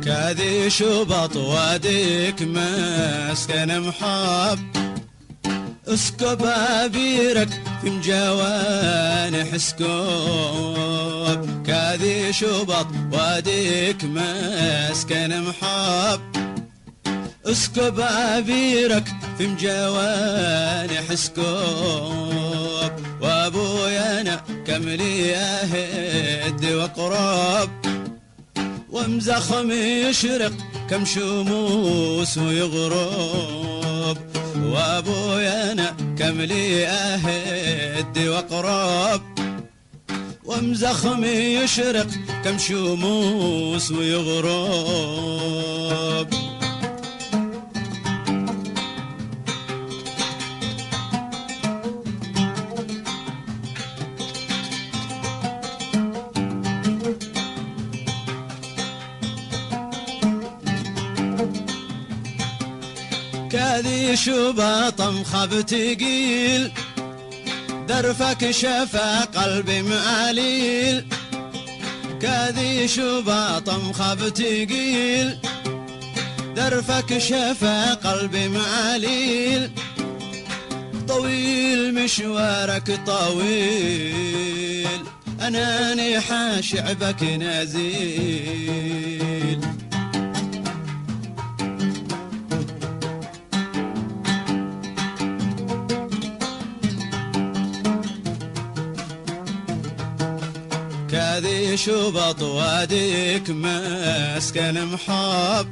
كاذي شبط واديك مسكن محب اسكب عبيرك في مجوانح اسكب كاذي شبط واديك مسكن محب اسكب عبيرك في مجوانح اسكب وابويا انا كملي اهد واقرب ومزخم يشرق كم شموس ويغرب وابويا انا كملي اهد واقرب ومزخم يشرق كم شموس ويغرب كاذي شباط مخب تقيل درفك شفا قلبي معليل كاذي شباط مخب تقيل درفك شفا قلبي معليل طويل مشوارك طويل أناني حاشعبك نازيل كاذي شبط واديك مسكن محب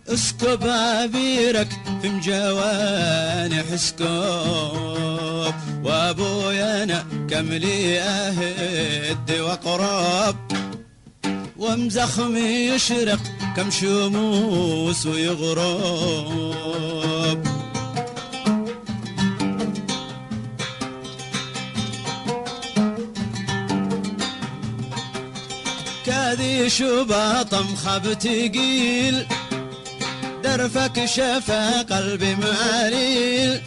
اسكب عبيرك في مجوانح اسكب وابويا انا كملي اهد واقرب ومزخم يشرق كم شموس ويغرب كاذي شباط مخب تقيل درفك شفا قلبي معليل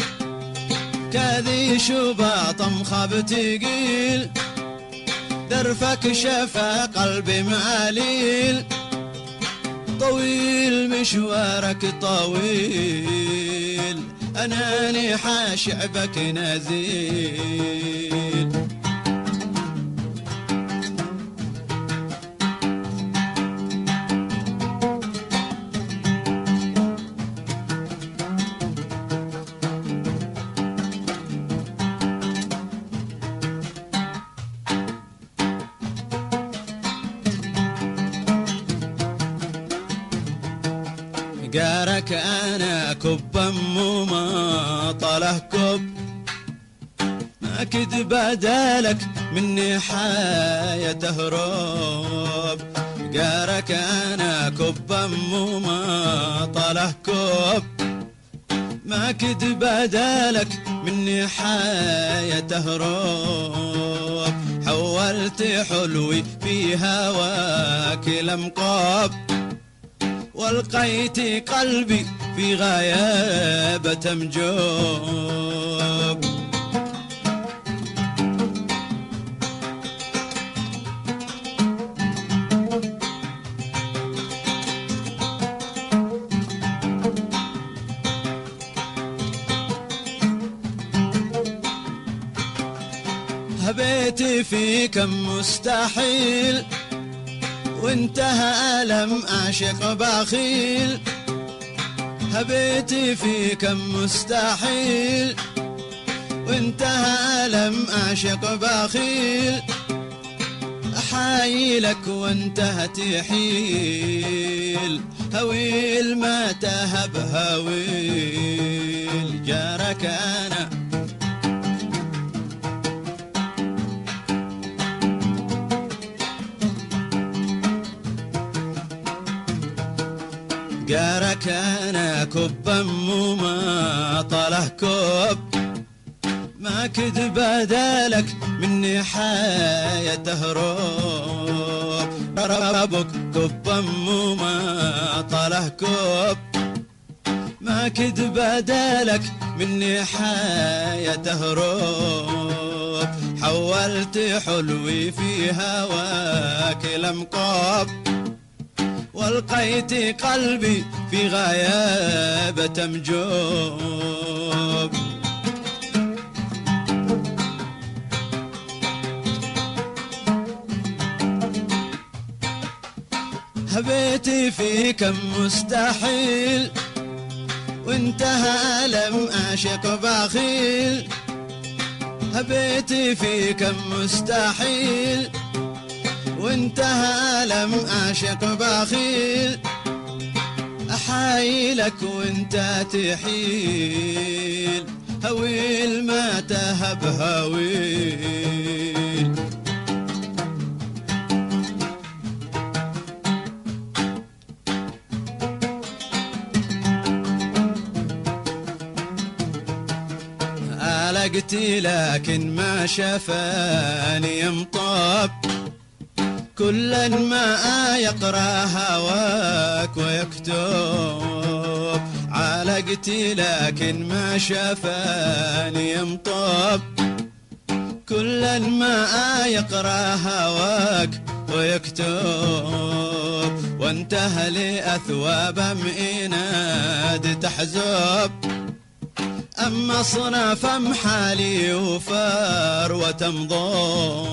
كاذي شباط مخب تقيل درفك شفا قلبي معليل طويل مشوارك طويل أناني حاشعبك نازيل جارك أنا كب ما طاله كب ما كد بدالك مني حاية تهرب جارك أنا كب ما طاله كب ما كد بدالك مني حاية تهرب حولت حلوي في هواك لمقاب والقيت قلبي في غيابة مجوب هبيت فيك مستحيل وانتهى ألم أعشق بخيل هبيت فيك مستحيل وانتهى ألم أعشق بخيل أحايلك وانتهت حيل هويل ما تهب هويل جارك أنا جارك أنا كب ما طاله كب ما كد بدالك مني حاية تهرب ربك كب ما طاله كب ما كد بدالك مني حاية تهرب حولت حلوي في هواك لمقاب والقيت قلبي في غيابة مجوب. هبيتي فيك مستحيل وانتهى لم أعشق بخيل. هبيتي فيك مستحيل وانتهى لم أعشق بخيل. أحايلك وانت تحيل هويل ما تهب هويل. علقتي لكن ما شفاني يمطب. كل ما يقرأ هواك ويكتب. علقتي لكن ما شفاني يمطب. كل ما يقرأ هواك ويكتب. وانتهى لأثواب مئناد تحزب. أما صنف محالي وفار وتمضب.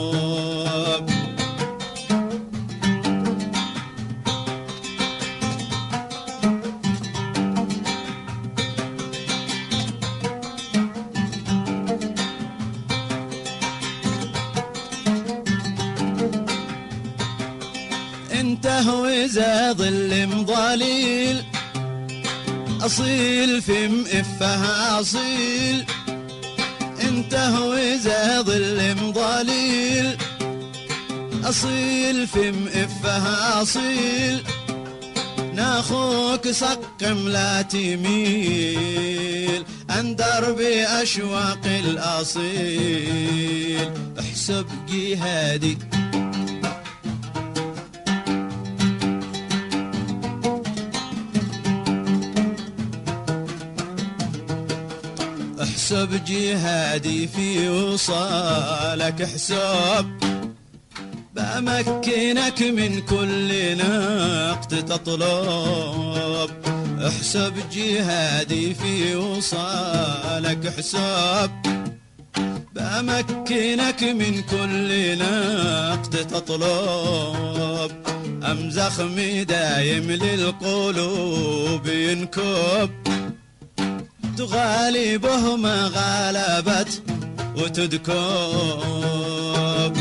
انت هو إذا ظل مضليل أصيل في مئفها أصيل. انت هو إذا ظل مضليل أصيل في مئفها أصيل. ناخوك سقم لا تميل عن درب أشواق الأصيل. احسب جهادي احسب جهادي في وصالك. احسب بأمكنك من كل نقد تطلب. احسب جهادي في وصالك. احسب بأمكنك من كل نقد تطلب. أمزخ دايم للقلوب ينكب. تغالبه ما غالبت وتدكب.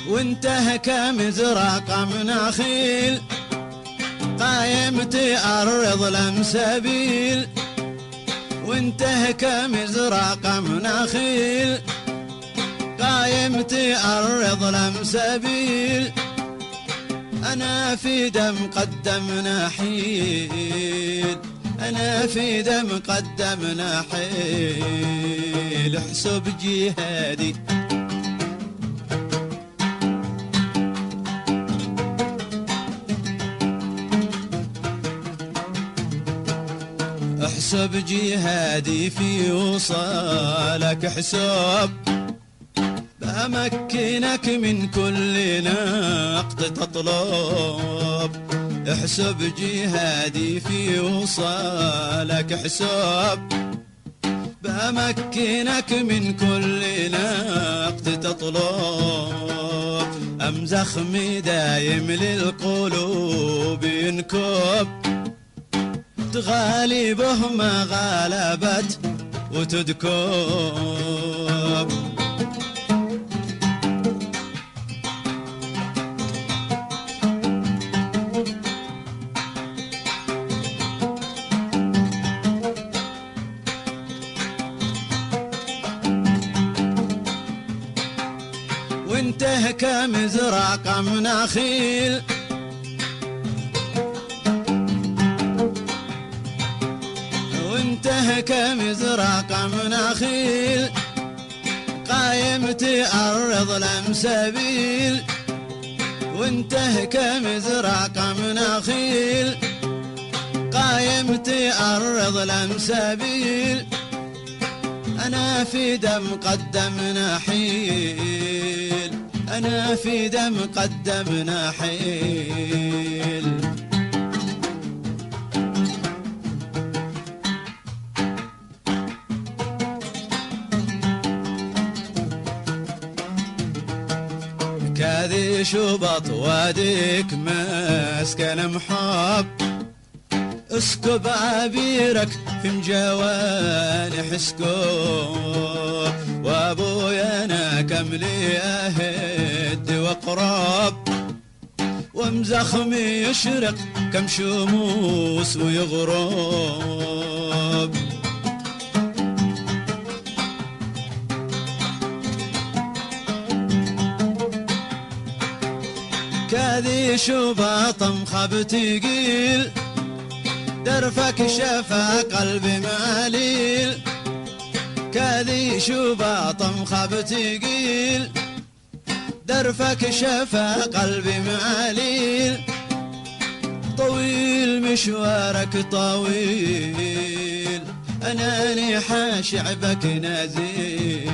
وانتهك مزرق مناخيل قايمتي أرض لم سبيل. وانتهك مزرق مناخيل قايمتي أرض لم سبيل. أنا في دم قدمنا حيل. أنا في دم قدمنا حيل. احسب جهادي احسب جهادي في وصالك. احسب بأمكنك من كل نقد تطلب. احسب جهادي في وصالك. احسب بأمكنك من كل نقد تطلب. أمزخ دايم للقلوب ينكب. تغالبه ما غالبت وتدكب. وانتهك مزرق مناخيل وانتهك مزرق مناخيل قايمتي أرض لم سبيل. وانته كمزرع كمناخيل قايم تأرض الأمسابيل أنا في دم قدمنا حيل أنا في دم قدمنا حيل كاذي شبط واديك مسكن محب اسكب عبيرك في مجواني حسكوب وابويا انا كملي اهد واقرب ومزخمي يشرق كم شموس ويغرب كاذي شباط مخب تقيل درفك شفا قلبي معليل كاذي شباط مخب تقيل درفك شفا قلبي معليل طويل مشوارك طويل أناني حاشعبك نازيل